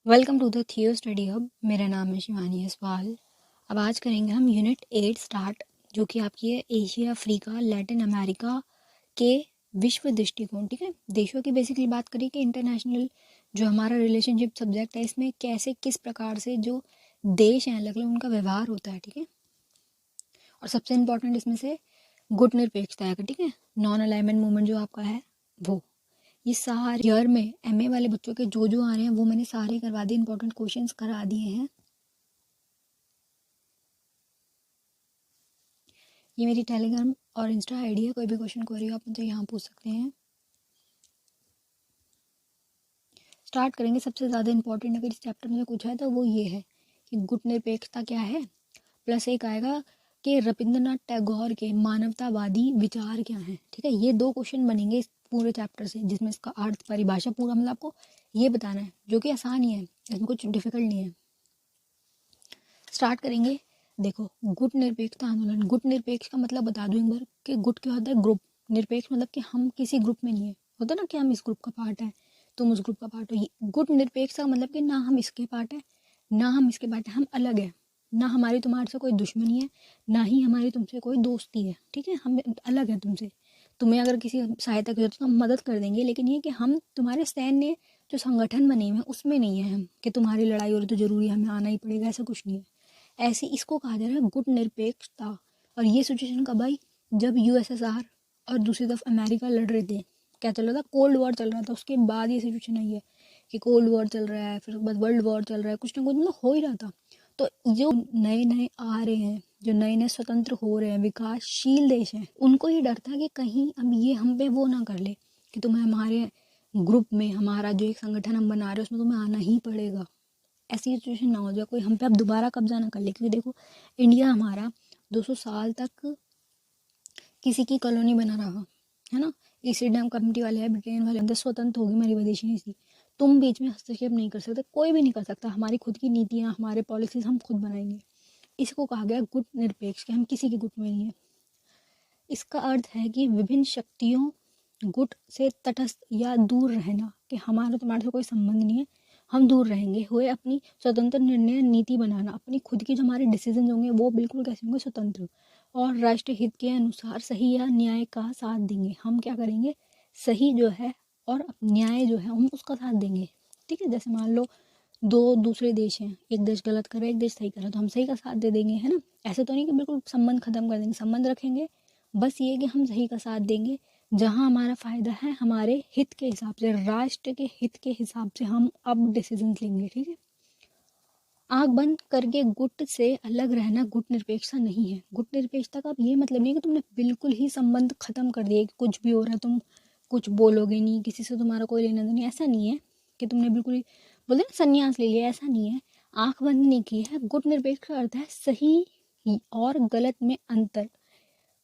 Welcome to the थियो study hub. मेरा नाम है शिवानी हसवाल। अब आज करेंगे हम यूनिट 8 स्टार्ट, जो कि आपकी है एशिया, अफ्रीका, लैटिन अमेरिका के विश्व दृष्टिकोण। ठीक है, देशों की बेसिकली बात करें कि इंटरनेशनल जो हमारा रिलेशनशिप सब्जेक्ट है, इसमें कैसे किस प्रकार से जो देश हैं अलग अलग उनका व्यवहार होता है। ठीक है, और सबसे इम्पोर्टेंट इसमें से गुट निरपेक्षता है। ठीक है, नॉन अलाइनमेंट मूवमेंट जो आपका है वो, ये सारे ईयर में एमए वाले बच्चों के जो आ रहे हैं वो मैंने सारे करवा दिए, इंपॉर्टेंट क्वेश्चंस करा दिए हैं। ये मेरी टेलीग्राम और इंस्टा आईडी है, कोई भी क्वेश्चन क्वेरी हो आप मुझे यहाँ पूछ सकते हैं। स्टार्ट करेंगे। सबसे ज़्यादा इंपॉर्टेंट अगर इस चैप्टर में से कुछ है तो वो ये है कि गुट निरपेक्षता क्या है, प्लस एक आएगा कि रविंद्रनाथ टैगोर के मानवतावादी विचार क्या हैं। ठीक है, ये दो क्वेश्चन बनेंगे इस पूरे चैप्टर से, जिसमें इसका अर्थ परिभाषा पूरा मतलब आपको ये बताना है, जो कि आसान ही है, इसमें कुछ डिफिकल्ट नहीं है। स्टार्ट करेंगे। देखो, गुट निरपेक्षता आंदोलन। गुट निरपेक्ष का मतलब बता दूं एक बार कि गुट क्या होता है, ग्रुप। निरपेक्ष मतलब कि हम किसी ग्रुप में नहीं है, होता ना कि हम इस ग्रुप का पार्ट है, तुम उस ग्रुप का पार्ट हो। ये गुट निरपेक्ष का मतलब कि ना हम इसके पार्ट है ना हम इसके पार्ट है, हम अलग है। ना हमारी तुम्हारे से कोई दुश्मनी है, ना ही हमारी तुमसे कोई दोस्ती है। ठीक है, हम अलग है तुमसे। तुम्हें अगर किसी सहायता की जरूरत है तो हम मदद कर देंगे, लेकिन ये कि हम तुम्हारे सैन्य जो संगठन बने हुए हैं उसमें नहीं है हम, कि तुम्हारी लड़ाई हो रही तो जरूरी हमें आना ही पड़ेगा, ऐसा कुछ नहीं है। ऐसी इसको कहा जा रहा है गुट निरपेक्षता। और ये सिचुएशन कब आई, जब यूएसएसआर और दूसरी तरफ अमेरिका लड़ रहे थे। क्या चल रहा था, कोल्ड वॉर चल रहा था। उसके बाद ये सिचुएशन आई है कि कोल्ड वॉर चल रहा है, फिर उसके बाद वर्ल्ड वॉर चल रहा है, कुछ ना कुछ मतलब हो ही रहा था। तो जो नए नए आ रहे हैं, जो नए नए स्वतंत्र हो रहे हैं, विकासशील देश हैं, उनको ये डर था कि कहीं अब ये हम पे वो ना कर ले कि तुम्हें हमारे ग्रुप में, हमारा जो एक संगठन हम बना रहे हैं उसमें तुम्हें आना ही पड़ेगा। ऐसी सिचुएशन ना हो जाए, कोई हम पे अब दोबारा कब्जा ना कर ले। क्योंकि देखो, इंडिया हमारा 200 साल तक किसी की कॉलोनी बना रहा है ना। ईस्ट इंडिया कंपनी वाले हैं, ब्रिटेन वाले अंदर स्वतंत्र होगी हमारी विदेशी नीति, तुम बीच में हस्तक्षेप नहीं कर सकते, कोई भी नहीं कर सकता। हमारी खुद की नीतियाँ, हमारे पॉलिसीज हम खुद बनाएंगे। इसको कहा गया गुट निरपेक्ष, कि हम किसी के गुट में नहीं है। इसका अर्थ है कि विभिन्न शक्तियों गुट से तटस्थ या दूर रहना, कि हमारा तुम्हारे से कोई संबंध नहीं है, हम दूर रहेंगे। हुए अपनी स्वतंत्र निर्णय नीति बनाना, अपनी खुद की जो हमारे डिसीजन होंगे वो बिल्कुल कैसे होंगे, स्वतंत्र, और राष्ट्र हित के अनुसार सही या न्याय का साथ देंगे। हम क्या करेंगे, सही जो है और न्याय जो है हम उसका साथ देंगे। ठीक है, जैसे मान लो दो दूसरे देश हैं, एक देश गलत कर रहा है, एक देश सही कर रहा है, तो हम सही का साथ दे देंगे, है ना। ऐसे तो नहीं कि बिल्कुल संबंध खत्म कर देंगे, संबंध रखेंगे, बस ये कि हम सही का साथ देंगे। जहाँ हमारा फ़ायदा है, हमारे हित के हिसाब से, राष्ट्र के हित के हिसाब से हम अब डिसीजन लेंगे। ठीक है, आँख बंद करके गुट से अलग रहना गुट निरपेक्षता नहीं है। गुट निरपेक्षता का अब ये मतलब नहीं है कि तुमने बिल्कुल ही संबंध खत्म कर दिए, कि कुछ भी हो रहा है तुम कुछ बोलोगे नहीं, किसी से तुम्हारा कोई लेना देना नहीं। ऐसा नहीं है कि तुमने बिल्कुल ही बोलते ना संन्यास ले लिया, ऐसा नहीं है। आँख बंद नहीं की है। गुट निरपेक्ष का अर्थ है सही और गलत में अंतर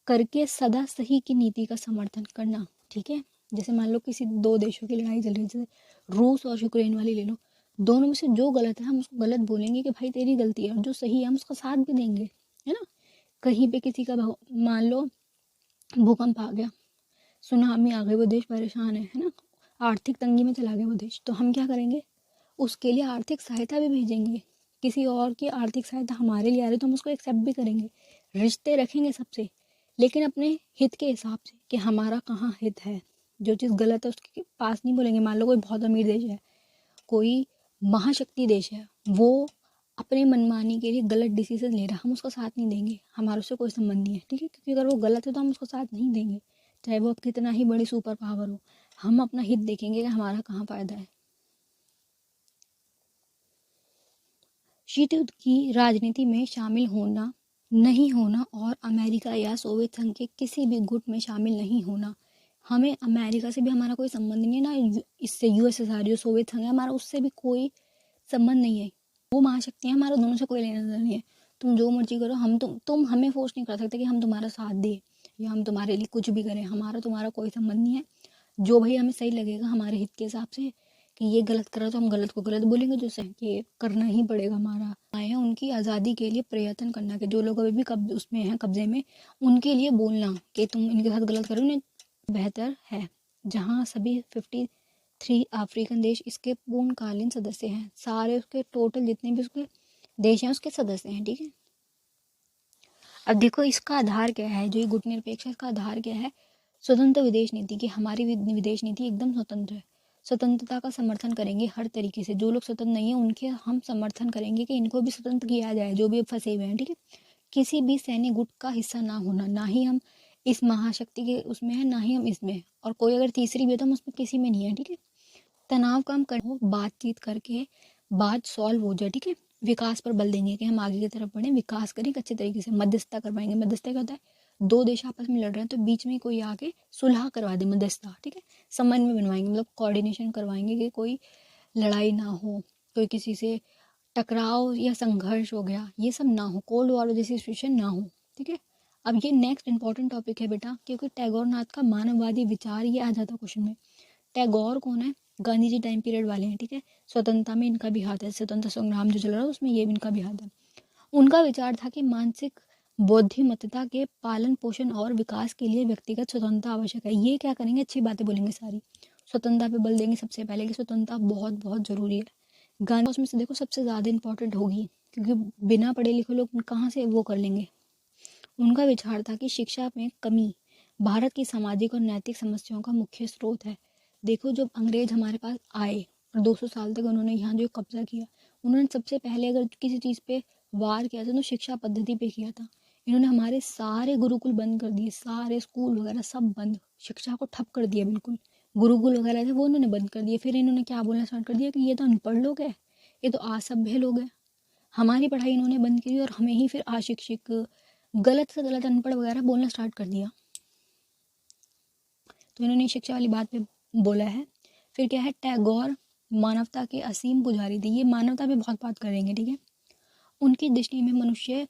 करके सदा सही की नीति का समर्थन करना। ठीक है, जैसे मान लो किसी दो देशों की लड़ाई चल रही है, जैसे रूस और यूक्रेन वाली ले लो। दोनों में से जो गलत है हम उसको गलत बोलेंगे कि भाई तेरी गलती है, और जो सही है हम उसका साथ भी देंगे, है ना। कहीं पे किसी का मान लो भूकंप आ गया, सुनामी आ गई, वो देश परेशान है ना, आर्थिक तंगी में चला गया वो देश, तो हम क्या करेंगे, उसके लिए आर्थिक सहायता भी भेजेंगे। किसी और की आर्थिक सहायता हमारे लिए आ रही है तो हम उसको एक्सेप्ट भी करेंगे, रिश्ते रखेंगे सबसे, लेकिन अपने हित के हिसाब से, कि हमारा कहाँ हित है। जो चीज़ गलत है उसके पास नहीं बोलेंगे। मान लो कोई बहुत अमीर देश है, कोई महाशक्ति देश है, वो अपने मनमानी के लिए गलत डिसीजन ले रहा है, हम उसका साथ नहीं देंगे, हमारे उससे कोई संबंध नहीं है। ठीक है, क्योंकि अगर वो गलत है तो हम उसको साथ नहीं देंगे, चाहे वो कितना ही बड़ी सुपर पावर हो। हम अपना हित देखेंगे कि हमारा कहाँ फ़ायदा है। शीत युद्ध की राजनीति में शामिल होना नहीं होना, और अमेरिका या सोवियत संघ के किसी भी गुट में शामिल नहीं होना। हमें अमेरिका से भी हमारा कोई संबंध नहीं है ना, इससे यूएसएसआर जो सोवियत संघ है हमारा, उससे भी कोई संबंध नहीं है। वो महाशक्ति है, हमारा दोनों से कोई लेना देना नहीं है। तुम जो मर्जी करो, हम तुम हमें फोर्स नहीं कर सकते कि हम तुम्हारा साथ दें या हम तुम्हारे लिए कुछ भी करें। हमारा तुम्हारा कोई संबंध नहीं है। जो भाई हमें सही लगेगा हमारे हित के हिसाब से, कि ये गलत कर रहा है तो हम गलत को गलत बोलेंगे, जो सही कि करना ही पड़ेगा। हमारा आए हैं उनकी आज़ादी के लिए प्रयत्न करना, कि जो लोग अभी भी उसमें हैं, कब्जे में, उनके लिए बोलना कि तुम इनके साथ गलत करो, उन्हें बेहतर है। जहाँ सभी 50 3 अफ्रीकन देश इसके पूर्णकालीन सदस्य हैं। सारे उसके टोटल जितने भी उसके देश हैं उसके सदस्य हैं, ठीक है। अब देखो इसका आधार क्या है, जो ये गुटनिरपेक्ष है इसका आधार क्या है, स्वतंत्र विदेश नीति की। हमारी विदेश नीति एकदम स्वतंत्र है, स्वतंत्रता का समर्थन करेंगे हर तरीके से। जो लोग स्वतंत्र नहीं है उनके हम समर्थन करेंगे कि इनको भी स्वतंत्र किया जाए, जो भी फंसे हुए हैं, ठीक है। किसी भी सैन्य गुट का हिस्सा ना होना, ना ही हम इस महाशक्ति के उसमें है, ना ही हम इसमें है, और कोई अगर तीसरी भी है तो हम उसमें किसी में नहीं है, ठीक है। तनाव कम हो, बातचीत करके बात सॉल्व हो जाए, ठीक है। विकास पर बल देंगे कि हम आगे की तरफ बढ़ें, विकास करें अच्छे तरीके से। मध्यस्थता करवाएंगे। मध्यस्थता क्या होता है, दो देश आपस में लड़ रहे हैं तो बीच में कोई आके सुलह करवा दे, मध्यस्थता, ठीक है। समन्वय बनवाएंगे, मतलब कोऑर्डिनेशन करवाएंगे कि कोई लड़ाई ना हो, कोई किसी से टकराव या संघर्ष हो गया ये सब ना हो, कोल्ड वॉर जैसी सिचुएशन ना हो, ठीक है। अब ये नेक्स्ट इंपॉर्टेंट टॉपिक है बेटा, क्योंकि टैगोर नाथ का मानववादी विचार ये आ जाता क्वेश्चन में। टैगोर कौन है, गांधी जी टाइम पीरियड वाले हैं, ठीक है। स्वतंत्रता में इनका भी हाथ है, स्वतंत्रता संग्राम जो चल रहा है उसमें ये भी इनका भी हाथ है। उनका विचार था कि मानसिक बौद्धिमत्ता के पालन पोषण और विकास के लिए व्यक्तिगत स्वतंत्रता आवश्यक है। ये क्या करेंगे, अच्छी बातें बोलेंगे सारी, स्वतंत्रता पे बल देंगे सबसे पहले कि स्वतंत्रता बहुत बहुत जरूरी है। गांधी उसमें से देखो सबसे ज़्यादा इंपॉर्टेंट होगी, क्योंकि बिना पढ़े लिखे लोग कहाँ से वो कर लेंगे। उनका विचार था कि शिक्षा में कमी भारत की सामाजिक और नैतिक समस्याओं का मुख्य स्रोत है। देखो जब अंग्रेज हमारे पास आए और 200 साल तक उन्होंने यहाँ जो कब्जा किया, उन्होंने सबसे पहले अगर किसी चीज़ पे वार किया था तो शिक्षा पद्धति पे किया था। इन्होंने हमारे सारे गुरुकुल बंद कर दिए, सारे स्कूल वगैरह सब बंद, शिक्षा को ठप कर दिया बिल्कुल। गुरुकुल वगैरह थे वो उन्होंने बंद कर दिए। फिर इन्होंने क्या बोलना स्टार्ट कर दिया कि ये तो अनपढ़ लोग हैं, ये तो असभ्य लोग हैं। हमारी पढ़ाई इन्होंने बंद की और हमें ही फिर अशिक्षित, गलत से गलत अनपढ़ वगैरह बोलना स्टार्ट कर दिया। तो इन्होंने शिक्षा वाली बात पे बोला है। फिर क्या है, टैगोर मानवता के असीम पुजारी थे। ये मानवता पे बहुत बात करेंगे, ठीक है। उनकी दृष्टि में मनुष्य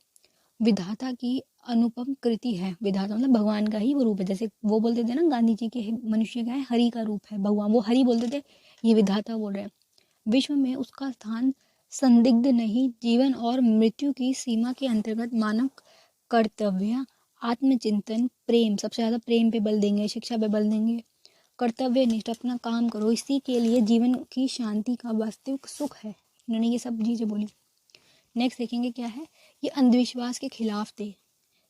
विधाता की अनुपम कृति है। विधाता मतलब भगवान का ही वो रूप है। जैसे वो बोलते थे ना गांधी जी के, मनुष्य का है हरि का रूप है, भगवान, वो हरि बोलते थे, ये विधाता बोल रहे हैं। विश्व में उसका स्थान संदिग्ध नहीं। जीवन और मृत्यु की सीमा के अंतर्गत मानव कर्तव्य, आत्मचिंतन, प्रेम, सबसे ज़्यादा प्रेम पे बल देंगे, शिक्षा पे बल देंगे, कर्तव्य निष्ठ, अपना काम करो, इसी के लिए जीवन की शांति का वास्तविक सुख है। इन्होंने ये सब चीज़ें बोली। नेक्स्ट देखेंगे क्या है, ये अंधविश्वास के खिलाफ थे।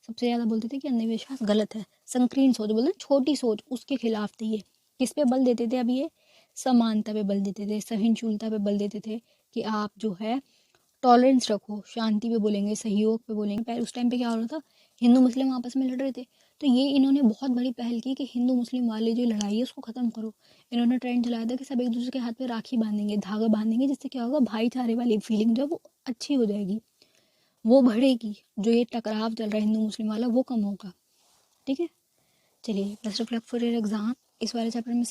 सबसे ज़्यादा बोलते थे कि अंधविश्वास गलत है, संकीर्ण सोच बोलते छोटी सोच, उसके खिलाफ थे ये। किस पे बल देते थे, अब ये समानता पे बल देते थे, सहिष्णुता पे बल देते थे कि आप जो है टॉलरेंस रखो, शांति पे बोलेंगे, सहयोग पे बोलेंगे। पहले उस टाइम पे क्या हो रहा था, हिंदू मुस्लिम आपस में लड़ रहे थे, तो ये इन्होंने बहुत बड़ी पहल की कि हिंदू मुस्लिम वाली जो लड़ाई है उसको ख़त्म करो। इन्होंने ट्रेंड चलाया था कि सब एक दूसरे के हाथ पे राखी बांधेंगे, धागा बांधेंगे, जिससे क्या होगा, भाईचारे वाली फीलिंग जो है वो अच्छी हो जाएगी, वो बढ़ेगी। जो ये टकराव चल रहा है हिंदू मुस्लिम वाला वो कम होगा, ठीक है। चलिए, best of luck for your exam. इस वाले चैप्टर में से